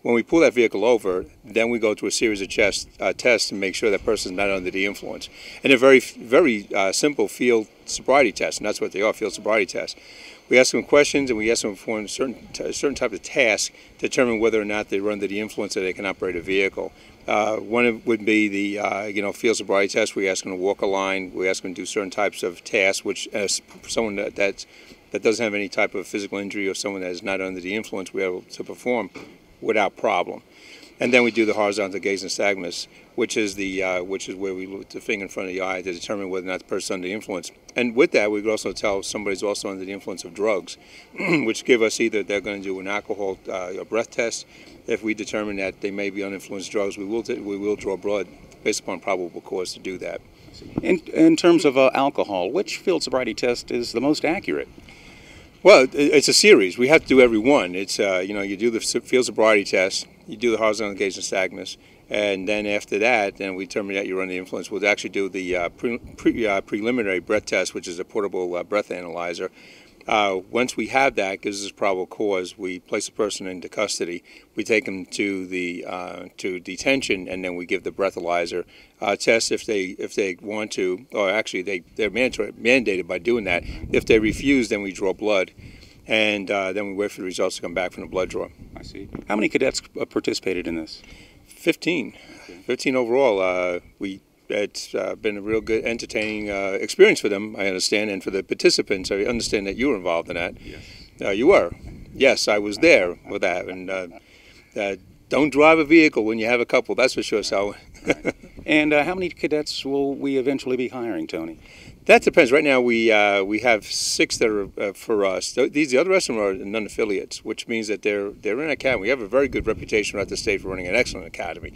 When we pull that vehicle over, then we go through a series of tests to make sure that person is not under the influence. And they're very simple field sobriety tests, and that's what they are, field sobriety tests. We ask them questions, and we ask them to perform certain type of tasks to determine whether or not they're under the influence, or they can operate a vehicle. One would be the field sobriety test. We ask them to walk a line. We ask them to do certain types of tasks, which as someone that doesn't have any type of physical injury or someone that is not under the influence, we're able to perform without problem. And then we do the horizontal gaze nystagmus, which is where we look the finger in front of the eye to determine whether or not the person is under the influence. And with that, we could also tell if somebody's also under the influence of drugs, which give us either they're going to do an alcohol a breath test. If we determine that they may be on influenced drugs, we will draw blood based upon probable cause to do that. In terms of alcohol, which field sobriety test is the most accurate? Well, it's a series. We have to do every one. It's you do the field sobriety test, you do the horizontal gaze nystagmus, and then after that, then we determine that you're under the influence. We'll actually do the preliminary breath test, which is a portable breath analyzer. Once we have that, gives us probable cause, we place the person into custody. We take them to to detention, and then we give the breathalyzer test if they want to, or actually they're mandated by doing that. If they refuse, then we draw blood, and then we wait for the results to come back from the blood draw. I see. How many cadets participated in this? 15. 15 overall. It's been a real good, entertaining experience for them, I understand, and for the participants. I understand that you were involved in that. Yes. You were. Yes, I was there with that. And don't drive a vehicle when you have a couple, that's for sure. So. Right. And how many cadets will we eventually be hiring, Tony? That depends. Right now we have 6 that are for us. The other rest of them are non-affiliates, which means that they're in an academy. We have a very good reputation throughout the state for running an excellent academy.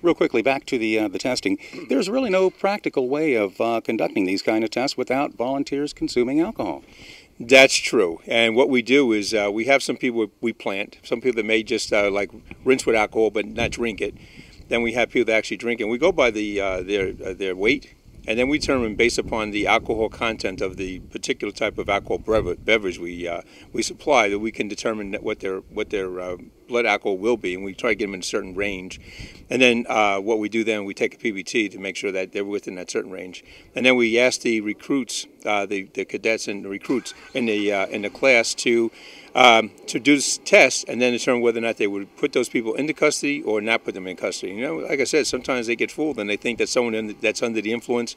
Real quickly, back to the testing. There's really no practical way of conducting these kind of tests without volunteers consuming alcohol. That's true. And what we do is we have some people we plant, some people that may just like rinse with alcohol but not drink it. Then we have people that actually drink it. And we go by their weight. And then we determine, based upon the alcohol content of the particular type of alcohol beverage we supply, that we can determine what their blood alcohol will be, and we try to get them in a certain range. And then what we do then, we take a PBT to make sure that they're within that certain range. And then we ask the recruits, the cadets and the recruits in the class to do this test, and then determine whether or not they would put those people into custody or not put them in custody. You know, like I said, sometimes they get fooled and they think that someone that's under the influence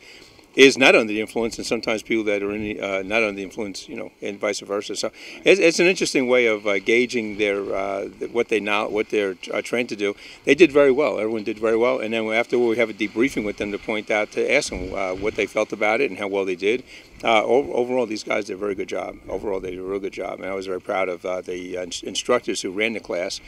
is not under the influence, and sometimes people that are not under the influence, and vice versa. So it's an interesting way of gauging what they're trained to do. They did very well. Everyone did very well, and then afterward we have a debriefing with them to point out, to ask them what they felt about it and how well they did. Overall, these guys did a very good job. Overall, they did a real good job, and I was very proud of the instructors who ran the class.